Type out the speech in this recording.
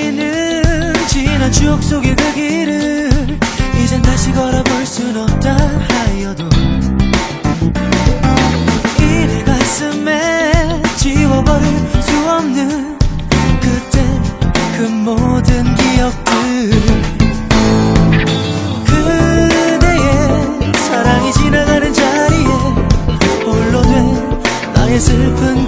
우리는 지난 추억 속의 그 길을 이젠 다시 걸어볼 순 없다 하여도 이 내 가슴에 지워버릴 수 없는 그때 그 모든 기억들, 그대의 사랑이 지나가는 자리에 홀로 된 나의 슬픈